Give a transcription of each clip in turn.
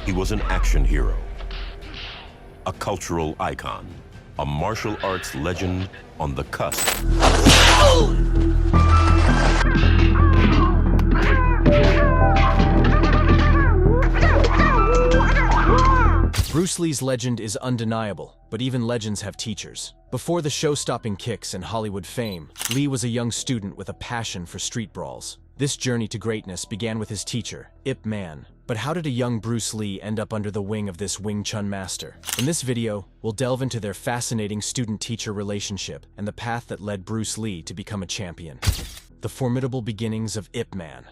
He was an action hero, a cultural icon, a martial arts legend on the cusp. Bruce Lee's legend is undeniable, but even legends have teachers. Before the show-stopping kicks and Hollywood fame, Lee was a young student with a passion for street brawls. This journey to greatness began with his teacher, Ip Man. But how did a young Bruce Lee end up under the wing of this Wing Chun master? In this video, we'll delve into their fascinating student-teacher relationship and the path that led Bruce Lee to become a champion. The formidable beginnings of Ip Man.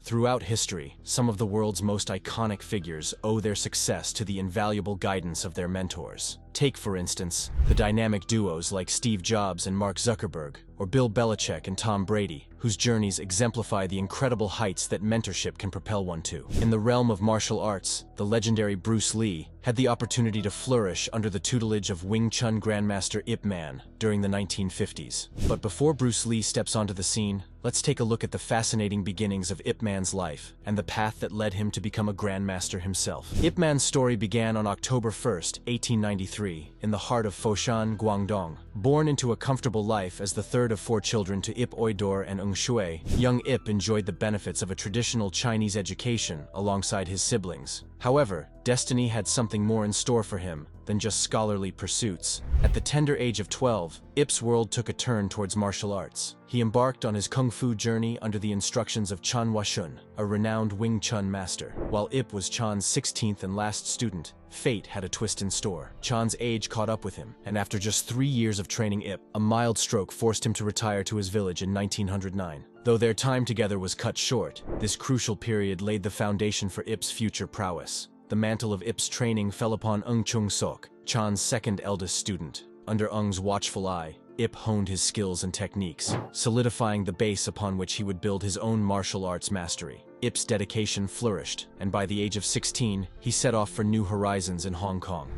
Throughout history, some of the world's most iconic figures owe their success to the invaluable guidance of their mentors. Take, for instance, the dynamic duos like Steve Jobs and Mark Zuckerberg, or Bill Belichick and Tom Brady, whose journeys exemplify the incredible heights that mentorship can propel one to. In the realm of martial arts, the legendary Bruce Lee had the opportunity to flourish under the tutelage of Wing Chun Grandmaster Ip Man during the 1950s. But before Bruce Lee steps onto the scene, let's take a look at the fascinating beginnings of Ip Man's life and the path that led him to become a Grandmaster himself. Ip Man's story began on October 1st, 1893, in the heart of Foshan, Guangdong. Born into a comfortable life as the third of four children to Ip Oidor and Ng Shui, young Ip enjoyed the benefits of a traditional Chinese education alongside his siblings. However, destiny had something more in store for him than just scholarly pursuits. At the tender age of 12, Ip's world took a turn towards martial arts. He embarked on his kung fu journey under the instructions of Chan Washun, a renowned Wing Chun master. While Ip was Chan's 16th and last student, fate had a twist in store. Chan's age caught up with him, and after just 3 years of training Ip, a mild stroke forced him to retire to his village in 1909. Though their time together was cut short, this crucial period laid the foundation for Ip's future prowess. The mantle of Ip's training fell upon Ng Chung Sok, Chan's second eldest student. Under Ng's watchful eye, Ip honed his skills and techniques, solidifying the base upon which he would build his own martial arts mastery. Ip's dedication flourished, and by the age of 16, he set off for new horizons in Hong Kong.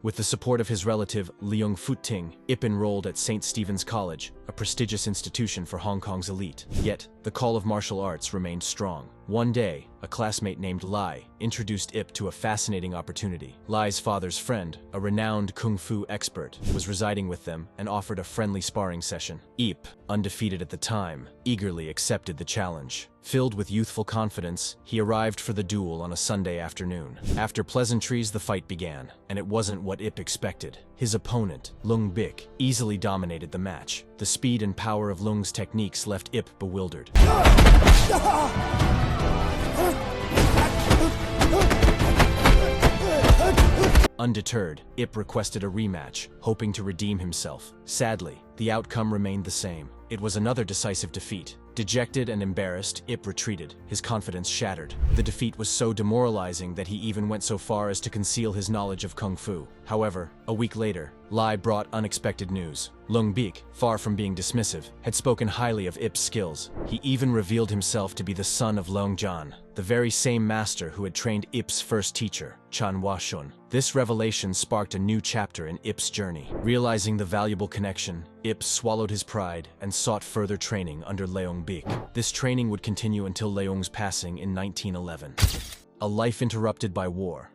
With the support of his relative Leung Futing, Ip enrolled at St. Stephen's College, a prestigious institution for Hong Kong's elite. Yet, the call of martial arts remained strong. One day, a classmate named Lai introduced Ip to a fascinating opportunity. Lai's father's friend, a renowned kung fu expert, was residing with them and offered a friendly sparring session. Ip, undefeated at the time, eagerly accepted the challenge. Filled with youthful confidence, he arrived for the duel on a Sunday afternoon. After pleasantries, the fight began, and it wasn't what Ip expected. His opponent, Leung Bick, easily dominated the match. The speed and power of Leung's techniques left Ip bewildered. Undeterred, Ip requested a rematch, hoping to redeem himself. Sadly, the outcome remained the same. It was another decisive defeat. Dejected and embarrassed, Ip retreated, his confidence shattered. The defeat was so demoralizing that he even went so far as to conceal his knowledge of kung fu. However, a week later, Lai brought unexpected news. Leung Bick, far from being dismissive, had spoken highly of Ip's skills. He even revealed himself to be the son of Leung Jan, the very same master who had trained Ip's first teacher, Chan Washun. This revelation sparked a new chapter in Ip's journey. Realizing the valuable connection, Ip swallowed his pride and sought further training under Leung Bick. This training would continue until Leung's passing in 1911. A life interrupted by war.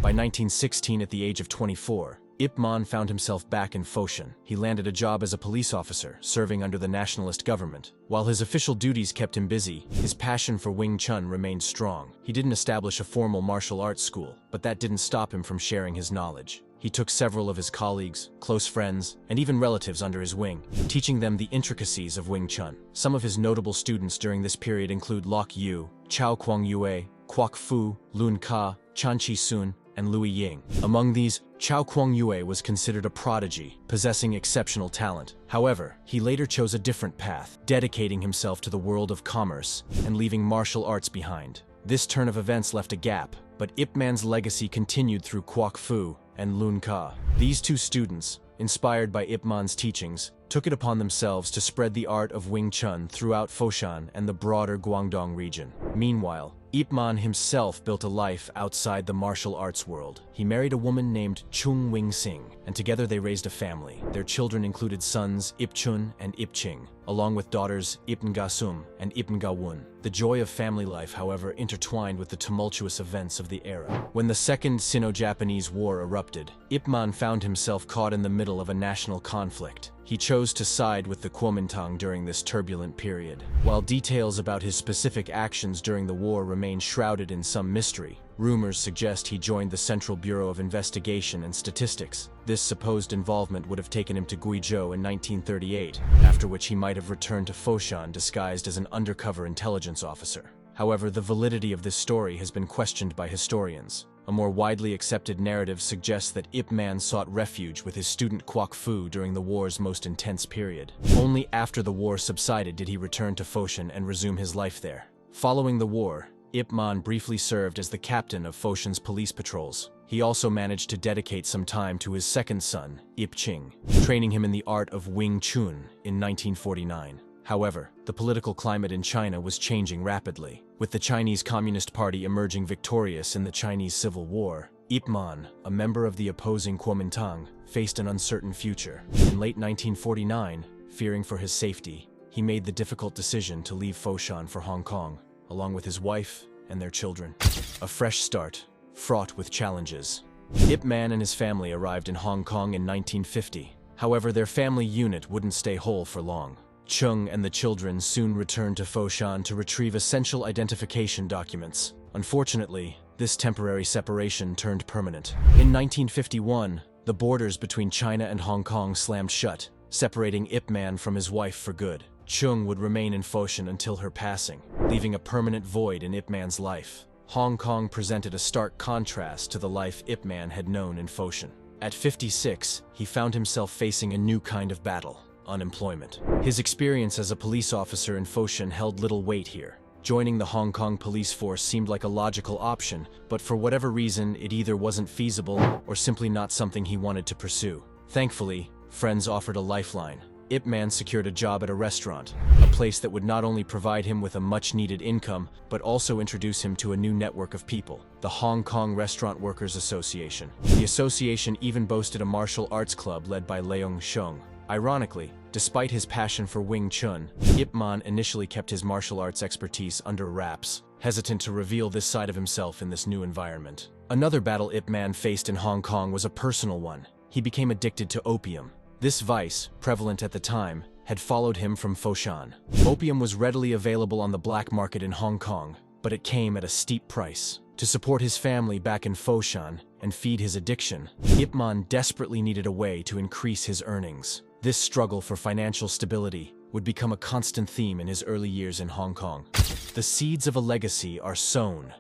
By 1916, at the age of 24, Ip Man found himself back in Foshan. He landed a job as a police officer, serving under the nationalist government. While his official duties kept him busy, his passion for Wing Chun remained strong. He didn't establish a formal martial arts school, but that didn't stop him from sharing his knowledge. He took several of his colleagues, close friends, and even relatives under his wing, teaching them the intricacies of Wing Chun. Some of his notable students during this period include Lok Yu, Chao Kwang Yue, Kwok Fu, Lun Ka, Chan Chi Sun, and Louis Ying. Among these, Chao Kwang Yue was considered a prodigy, possessing exceptional talent. However, he later chose a different path, dedicating himself to the world of commerce and leaving martial arts behind. This turn of events left a gap, but Ip Man's legacy continued through Kwok Fu and Lun Ka. These two students, inspired by Ip Man's teachings, took it upon themselves to spread the art of Wing Chun throughout Foshan and the broader Guangdong region. Meanwhile, Ip Man himself built a life outside the martial arts world. He married a woman named Chung Wing Sing, and together they raised a family. Their children included sons Ip Chun and Ip Ching. along with daughters Ibn Gasum and Ibn Gawun. The joy of family life, however, intertwined with the tumultuous events of the era. When the Second Sino-Japanese War erupted, Ip Man found himself caught in the middle of a national conflict. He chose to side with the Kuomintang during this turbulent period. While details about his specific actions during the war remain shrouded in some mystery, rumors suggest he joined the Central Bureau of Investigation and Statistics. This supposed involvement would have taken him to Guizhou in 1938, after which he might have returned to Foshan disguised as an undercover intelligence officer. However, the validity of this story has been questioned by historians. A more widely accepted narrative suggests that Ip Man sought refuge with his student Kwok Fu during the war's most intense period. Only after the war subsided did he return to Foshan and resume his life there. Following the war, Ip Man briefly served as the captain of Foshan's police patrols. He also managed to dedicate some time to his second son, Ip Ching, training him in the art of Wing Chun in 1949. However, the political climate in China was changing rapidly. With the Chinese Communist Party emerging victorious in the Chinese Civil War, Ip Man, a member of the opposing Kuomintang, faced an uncertain future. In late 1949, fearing for his safety, he made the difficult decision to leave Foshan for Hong Kong, along with his wife and their children. A fresh start, fraught with challenges. Ip Man and his family arrived in Hong Kong in 1950. However, their family unit wouldn't stay whole for long. Chung and the children soon returned to Foshan to retrieve essential identification documents. Unfortunately, this temporary separation turned permanent. In 1951, the borders between China and Hong Kong slammed shut, separating Ip Man from his wife for good. Chung would remain in Foshan until her passing, leaving a permanent void in Ip Man's life. Hong Kong presented a stark contrast to the life Ip Man had known in Foshan. At 56, he found himself facing a new kind of battle: unemployment. His experience as a police officer in Foshan held little weight here. Joining the Hong Kong police force seemed like a logical option, but for whatever reason, it either wasn't feasible or simply not something he wanted to pursue. Thankfully, friends offered a lifeline. Ip Man secured a job at a restaurant, a place that would not only provide him with a much-needed income, but also introduce him to a new network of people, the Hong Kong Restaurant Workers Association. The association even boasted a martial arts club led by Leung Sheng. Ironically, despite his passion for Wing Chun, Ip Man initially kept his martial arts expertise under wraps, hesitant to reveal this side of himself in this new environment. Another battle Ip Man faced in Hong Kong was a personal one. He became addicted to opium. This vice, prevalent at the time, had followed him from Foshan. Opium was readily available on the black market in Hong Kong, but it came at a steep price. To support his family back in Foshan and feed his addiction, Ip Man desperately needed a way to increase his earnings. This struggle for financial stability would become a constant theme in his early years in Hong Kong. The seeds of a legacy are sown.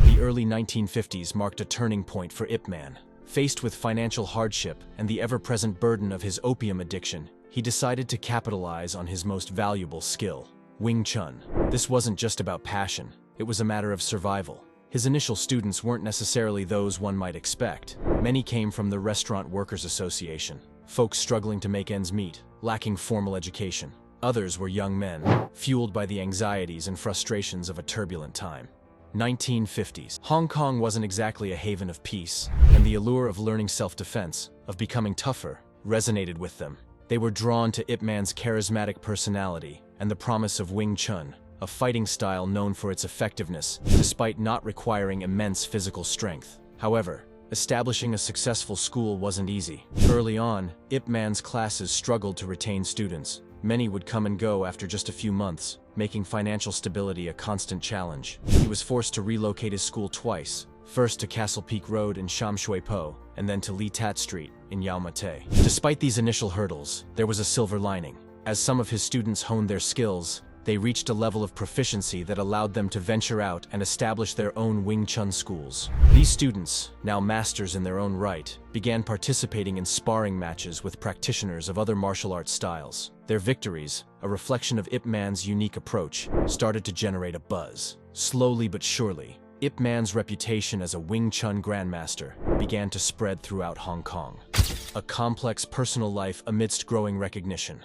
The early 1950s marked a turning point for Ip Man. Faced with financial hardship and the ever-present burden of his opium addiction, he decided to capitalize on his most valuable skill: Wing Chun. This wasn't just about passion, it was a matter of survival. His initial students weren't necessarily those one might expect. Many came from the Restaurant Workers Association, folks struggling to make ends meet, lacking formal education. Others were young men, fueled by the anxieties and frustrations of a turbulent time. 1950s. Hong Kong wasn't exactly a haven of peace, and the allure of learning self-defense, of becoming tougher, resonated with them. They were drawn to Ip Man's charismatic personality and the promise of Wing Chun, a fighting style known for its effectiveness, despite not requiring immense physical strength. However, establishing a successful school wasn't easy. Early on, Ip Man's classes struggled to retain students. Many would come and go after just a few months, making financial stability a constant challenge. He was forced to relocate his school twice, first to Castle Peak Road in Sham Shui Po, and then to Lee Tat Street in Yau Ma Tei. Despite these initial hurdles, there was a silver lining. As some of his students honed their skills, they reached a level of proficiency that allowed them to venture out and establish their own Wing Chun schools. These students, now masters in their own right, began participating in sparring matches with practitioners of other martial arts styles. Their victories, a reflection of Ip Man's unique approach, started to generate a buzz. Slowly but surely, Ip Man's reputation as a Wing Chun Grandmaster began to spread throughout Hong Kong. A complex personal life amidst growing recognition.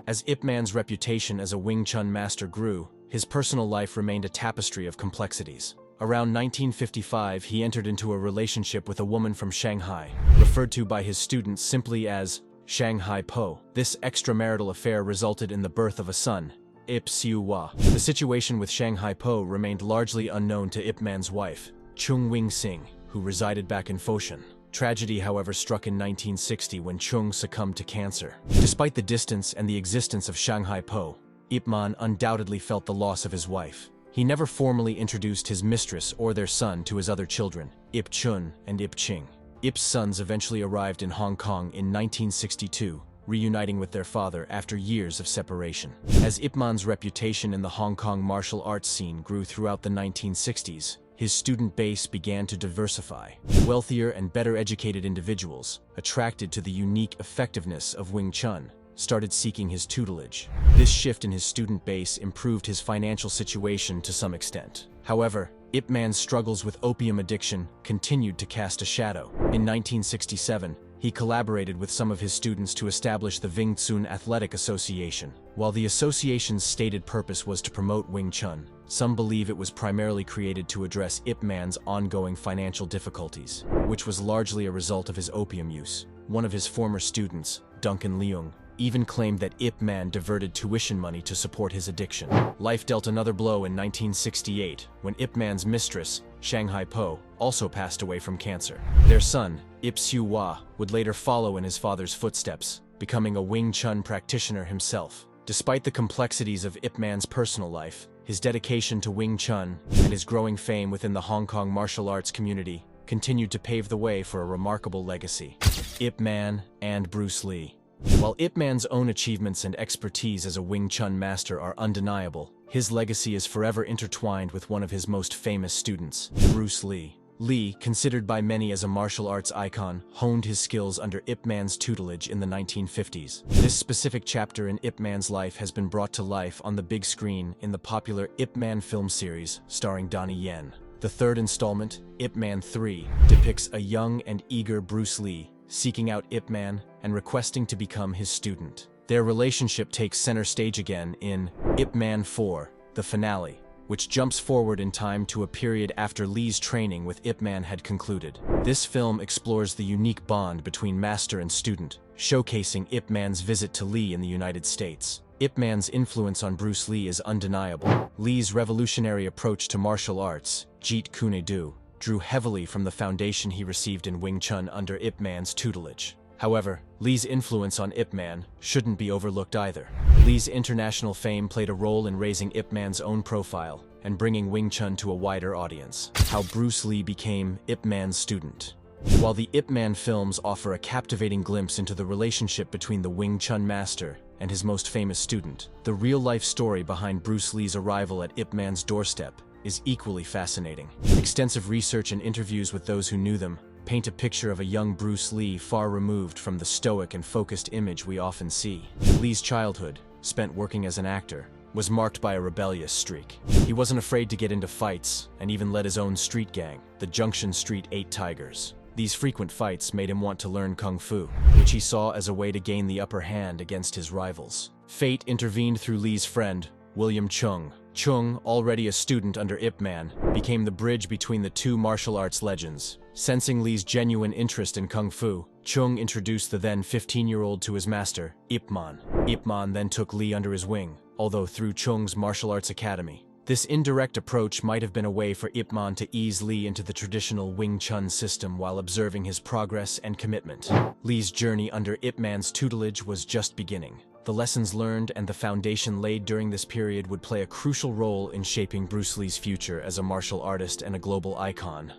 As Ip Man's reputation as a Wing Chun master grew, his personal life remained a tapestry of complexities. Around 1955, he entered into a relationship with a woman from Shanghai, referred to by his students simply as Shanghai Po. This extramarital affair resulted in the birth of a son, Ip Siu Hua. The situation with Shanghai Po remained largely unknown to Ip Man's wife, Chung Wing Sing, who resided back in Foshan. Tragedy, however, struck in 1960 when Chung succumbed to cancer. Despite the distance and the existence of Shanghai Po, Ip Man undoubtedly felt the loss of his wife. He never formally introduced his mistress or their son to his other children, Ip Chun and Ip Ching. Ip's sons eventually arrived in Hong Kong in 1962, reuniting with their father after years of separation. As Ip Man's reputation in the Hong Kong martial arts scene grew throughout the 1960s, his student base began to diversify. Wealthier and better educated individuals, attracted to the unique effectiveness of Wing Chun, started seeking his tutelage. This shift in his student base improved his financial situation to some extent. However, Ip Man's struggles with opium addiction continued to cast a shadow. In 1967, he collaborated with some of his students to establish the Wing Chun Athletic Association. While the association's stated purpose was to promote Wing Chun, some believe it was primarily created to address Ip Man's ongoing financial difficulties, which was largely a result of his opium use. One of his former students, Duncan Leung, even claimed that Ip Man diverted tuition money to support his addiction. Life dealt another blow in 1968 when Ip Man's mistress, Shanghai Po, also passed away from cancer. Their son, Ip Siu Hua, would later follow in his father's footsteps, becoming a Wing Chun practitioner himself. Despite the complexities of Ip Man's personal life, his dedication to Wing Chun and his growing fame within the Hong Kong martial arts community continued to pave the way for a remarkable legacy. Ip Man and Bruce Lee. While Ip Man's own achievements and expertise as a Wing Chun master are undeniable, his legacy is forever intertwined with one of his most famous students, Bruce Lee. Lee, considered by many as a martial arts icon, honed his skills under Ip Man's tutelage in the 1950s. This specific chapter in Ip Man's life has been brought to life on the big screen in the popular Ip Man film series starring Donnie Yen. The third installment, Ip Man 3, depicts a young and eager Bruce Lee seeking out Ip Man and requesting to become his student. Their relationship takes center stage again in Ip Man 4, the finale, which jumps forward in time to a period after Lee's training with Ip Man had concluded. This film explores the unique bond between master and student, showcasing Ip Man's visit to Lee in the United States. Ip Man's influence on Bruce Lee is undeniable. Lee's revolutionary approach to martial arts, Jeet Kune Do, drew heavily from the foundation he received in Wing Chun under Ip Man's tutelage. However, Lee's influence on Ip Man shouldn't be overlooked either. Lee's international fame played a role in raising Ip Man's own profile and bringing Wing Chun to a wider audience. How Bruce Lee became Ip Man's student. While the Ip Man films offer a captivating glimpse into the relationship between the Wing Chun master and his most famous student, the real-life story behind Bruce Lee's arrival at Ip Man's doorstep is equally fascinating. Extensive research and interviews with those who knew them paint a picture of a young Bruce Lee far removed from the stoic and focused image we often see. Lee's childhood, spent working as an actor, was marked by a rebellious streak. He wasn't afraid to get into fights and even led his own street gang, the Junction Street 8 Tigers. These frequent fights made him want to learn Kung Fu, which he saw as a way to gain the upper hand against his rivals. Fate intervened through Lee's friend, William Chung. Chung, already a student under Ip Man, became the bridge between the two martial arts legends. Sensing Lee's genuine interest in Kung Fu, Chung introduced the then 15-year-old to his master, Ip Man. Ip Man then took Lee under his wing, although through Chung's martial arts academy. This indirect approach might have been a way for Ip Man to ease Lee into the traditional Wing Chun system while observing his progress and commitment. Lee's journey under Ip Man's tutelage was just beginning. The lessons learned and the foundation laid during this period would play a crucial role in shaping Bruce Lee's future as a martial artist and a global icon.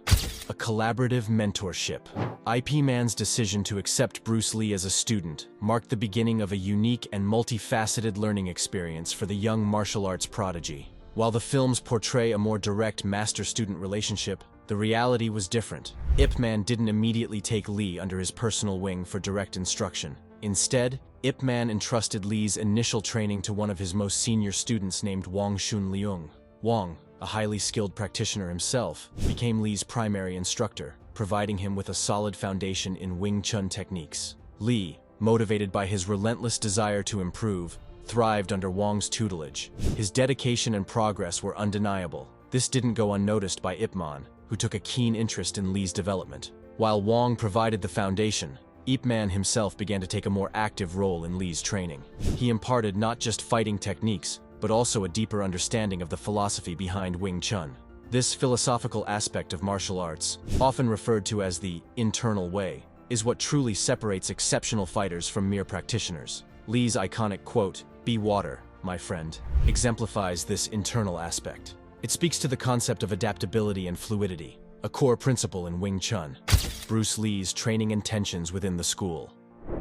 A collaborative mentorship. Ip Man's decision to accept Bruce Lee as a student marked the beginning of a unique and multifaceted learning experience for the young martial arts prodigy. While the films portray a more direct master-student relationship, the reality was different. Ip Man didn't immediately take Lee under his personal wing for direct instruction. Instead, Ip Man entrusted Lee's initial training to one of his most senior students named Wang Shun Leung. Wang, a highly skilled practitioner himself, became Lee's primary instructor, providing him with a solid foundation in Wing Chun techniques. Lee, motivated by his relentless desire to improve, thrived under Wang's tutelage. His dedication and progress were undeniable. This didn't go unnoticed by Ip Man, who took a keen interest in Lee's development. While Wang provided the foundation, Ip Man himself began to take a more active role in Lee's training. He imparted not just fighting techniques, but also a deeper understanding of the philosophy behind Wing Chun. This philosophical aspect of martial arts, often referred to as the internal way, is what truly separates exceptional fighters from mere practitioners. Lee's iconic quote, "Be water, my friend," exemplifies this internal aspect. It speaks to the concept of adaptability and fluidity, a core principle in Wing Chun. Bruce Lee's training intentions within the school.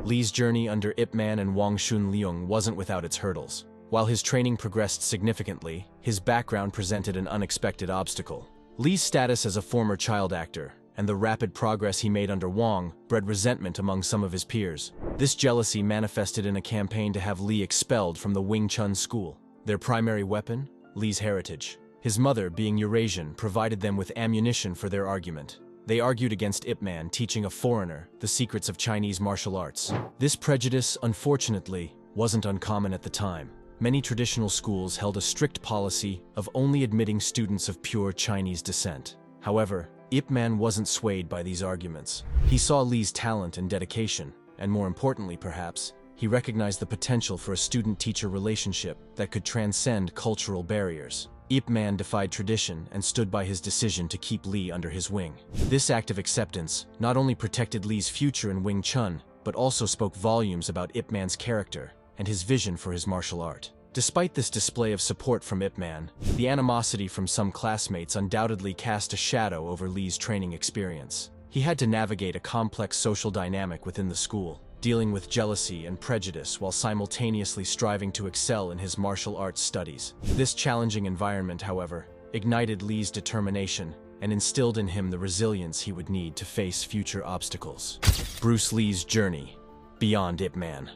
Lee's journey under Ip Man and Wang Chun Leung wasn't without its hurdles. While his training progressed significantly, his background presented an unexpected obstacle. Lee's status as a former child actor and the rapid progress he made under Wang bred resentment among some of his peers. This jealousy manifested in a campaign to have Lee expelled from the Wing Chun school. Their primary weapon? Lee's heritage. His mother, being Eurasian, provided them with ammunition for their argument. They argued against Ip Man teaching a foreigner the secrets of Chinese martial arts. This prejudice, unfortunately, wasn't uncommon at the time. Many traditional schools held a strict policy of only admitting students of pure Chinese descent. However, Ip Man wasn't swayed by these arguments. He saw Lee's talent and dedication, and more importantly perhaps, he recognized the potential for a student-teacher relationship that could transcend cultural barriers. Ip Man defied tradition and stood by his decision to keep Lee under his wing. This act of acceptance not only protected Lee's future in Wing Chun, but also spoke volumes about Ip Man's character and his vision for his martial art. Despite this display of support from Ip Man, the animosity from some classmates undoubtedly cast a shadow over Lee's training experience. He had to navigate a complex social dynamic within the school, dealing with jealousy and prejudice while simultaneously striving to excel in his martial arts studies. This challenging environment, however, ignited Lee's determination and instilled in him the resilience he would need to face future obstacles. Bruce Lee's journey beyond Ip Man.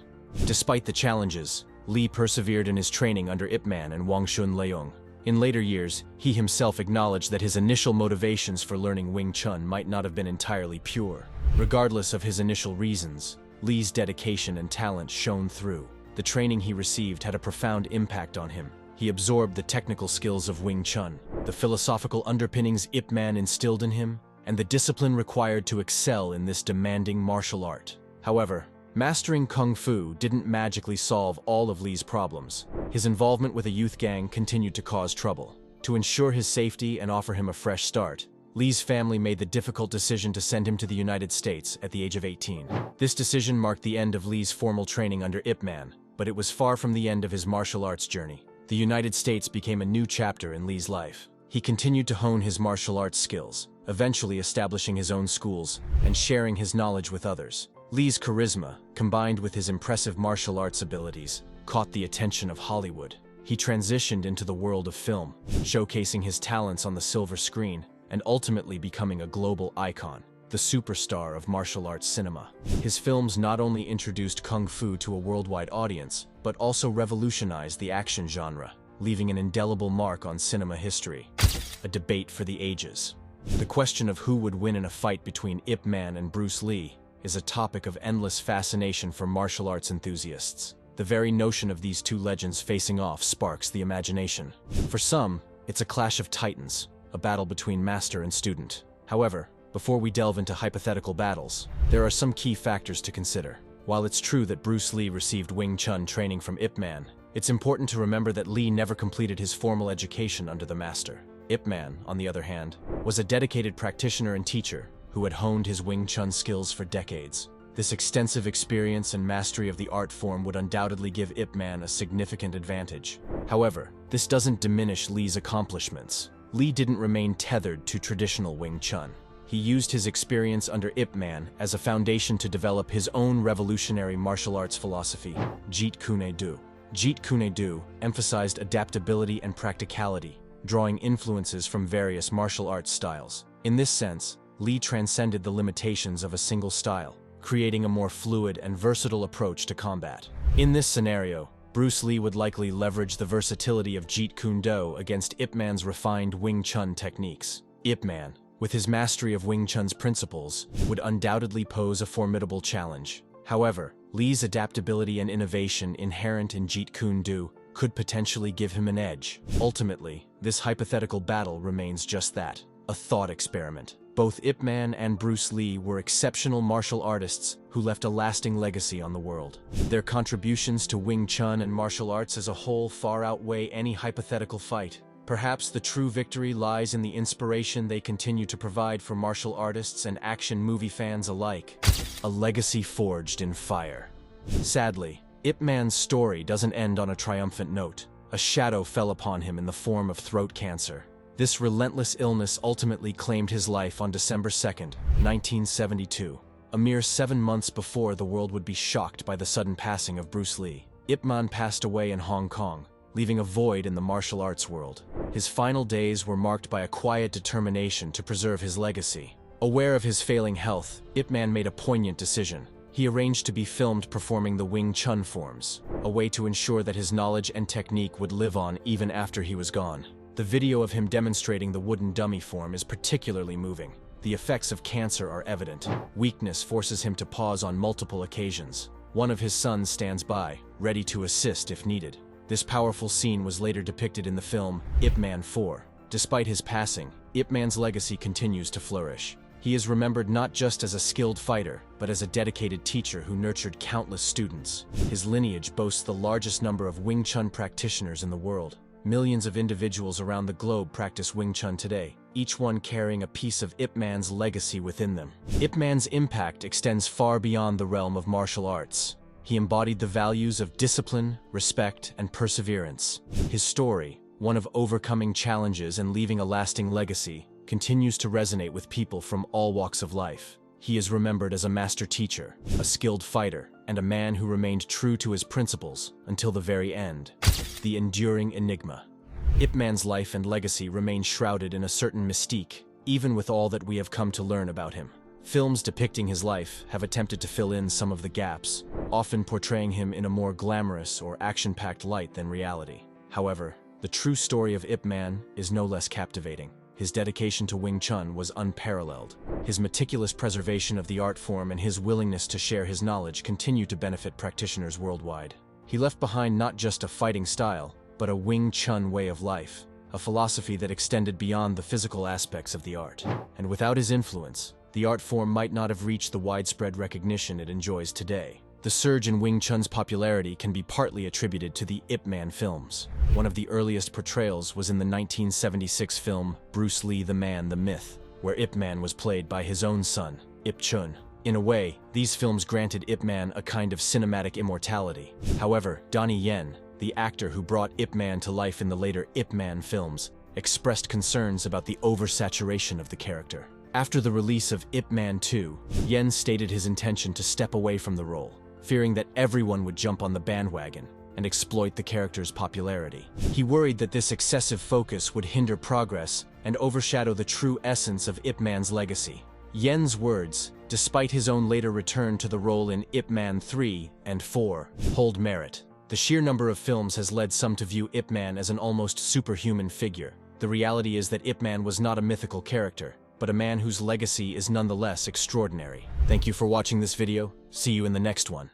Despite the challenges, Lee persevered in his training under Ip Man and Wang Chun Leung. In later years, he himself acknowledged that his initial motivations for learning Wing Chun might not have been entirely pure. Regardless of his initial reasons, Lee's dedication and talent shone through. The training he received had a profound impact on him. He absorbed the technical skills of Wing Chun, the philosophical underpinnings Ip Man instilled in him, and the discipline required to excel in this demanding martial art. However, mastering Kung Fu didn't magically solve all of Lee's problems. His involvement with a youth gang continued to cause trouble. To ensure his safety and offer him a fresh start, Lee's family made the difficult decision to send him to the United States at the age of 18. This decision marked the end of Lee's formal training under Ip Man, but it was far from the end of his martial arts journey. The United States became a new chapter in Lee's life. He continued to hone his martial arts skills, eventually establishing his own schools and sharing his knowledge with others. Lee's charisma, combined with his impressive martial arts abilities, caught the attention of Hollywood. He transitioned into the world of film, showcasing his talents on the silver screen and ultimately becoming a global icon, the superstar of martial arts cinema. His films not only introduced Kung Fu to a worldwide audience, but also revolutionized the action genre, leaving an indelible mark on cinema history. A debate for the ages. The question of who would win in a fight between Ip Man and Bruce Lee is a topic of endless fascination for martial arts enthusiasts. The very notion of these two legends facing off sparks the imagination. For some, it's a clash of titans, a battle between master and student. However, before we delve into hypothetical battles, there are some key factors to consider. While it's true that Bruce Lee received Wing Chun training from Ip Man, it's important to remember that Lee never completed his formal education under the master. Ip Man, on the other hand, was a dedicated practitioner and teacher who had honed his Wing Chun skills for decades. This extensive experience and mastery of the art form would undoubtedly give Ip Man a significant advantage. However, this doesn't diminish Lee's accomplishments. Lee didn't remain tethered to traditional Wing Chun. He used his experience under Ip Man as a foundation to develop his own revolutionary martial arts philosophy, Jeet Kune Do. Jeet Kune Do emphasized adaptability and practicality, drawing influences from various martial arts styles. In this sense, Lee transcended the limitations of a single style, creating a more fluid and versatile approach to combat. In this scenario, Bruce Lee would likely leverage the versatility of Jeet Kune Do against Ip Man's refined Wing Chun techniques. Ip Man, with his mastery of Wing Chun's principles, would undoubtedly pose a formidable challenge. However, Lee's adaptability and innovation inherent in Jeet Kune Do could potentially give him an edge. Ultimately, this hypothetical battle remains just that, a thought experiment. Both Ip Man and Bruce Lee were exceptional martial artists who left a lasting legacy on the world. Their contributions to Wing Chun and martial arts as a whole far outweigh any hypothetical fight. Perhaps the true victory lies in the inspiration they continue to provide for martial artists and action movie fans alike. A legacy forged in fire. Sadly, Ip Man's story doesn't end on a triumphant note. A shadow fell upon him in the form of throat cancer. This relentless illness ultimately claimed his life on December 2nd, 1972. A mere 7 months before the world would be shocked by the sudden passing of Bruce Lee. Ip Man passed away in Hong Kong, leaving a void in the martial arts world. His final days were marked by a quiet determination to preserve his legacy. Aware of his failing health, Ip Man made a poignant decision. He arranged to be filmed performing the Wing Chun forms, a way to ensure that his knowledge and technique would live on even after he was gone. The video of him demonstrating the wooden dummy form is particularly moving. The effects of cancer are evident. Weakness forces him to pause on multiple occasions. One of his sons stands by, ready to assist if needed. This powerful scene was later depicted in the film Ip Man 4. Despite his passing, Ip Man's legacy continues to flourish. He is remembered not just as a skilled fighter, but as a dedicated teacher who nurtured countless students. His lineage boasts the largest number of Wing Chun practitioners in the world. Millions of individuals around the globe practice Wing Chun today, each one carrying a piece of Ip Man's legacy within them. Ip Man's impact extends far beyond the realm of martial arts. He embodied the values of discipline, respect, and perseverance. His story, one of overcoming challenges and leaving a lasting legacy, continues to resonate with people from all walks of life. He is remembered as a master teacher, a skilled fighter, and a man who remained true to his principles until the very end. The enduring enigma. Ip Man's life and legacy remain shrouded in a certain mystique, even with all that we have come to learn about him. Films depicting his life have attempted to fill in some of the gaps, often portraying him in a more glamorous or action-packed light than reality. However, the true story of Ip Man is no less captivating. His dedication to Wing Chun was unparalleled. His meticulous preservation of the art form and his willingness to share his knowledge continue to benefit practitioners worldwide. He left behind not just a fighting style, but a Wing Chun way of life, a philosophy that extended beyond the physical aspects of the art. And without his influence, the art form might not have reached the widespread recognition it enjoys today. The surge in Wing Chun's popularity can be partly attributed to the Ip Man films. One of the earliest portrayals was in the 1976 film Bruce Lee the Man, the Myth, where Ip Man was played by his own son, Ip Chun. In a way, these films granted Ip Man a kind of cinematic immortality. However, Donnie Yen, the actor who brought Ip Man to life in the later Ip Man films, expressed concerns about the oversaturation of the character. After the release of Ip Man 2, Yen stated his intention to step away from the role, fearing that everyone would jump on the bandwagon and exploit the character's popularity. He worried that this excessive focus would hinder progress and overshadow the true essence of Ip Man's legacy. Yen's words, despite his own later return to the role in Ip Man 3 and 4, hold merit. The sheer number of films has led some to view Ip Man as an almost superhuman figure. The reality is that Ip Man was not a mythical character, but a man whose legacy is nonetheless extraordinary. Thank you for watching this video. See you in the next one.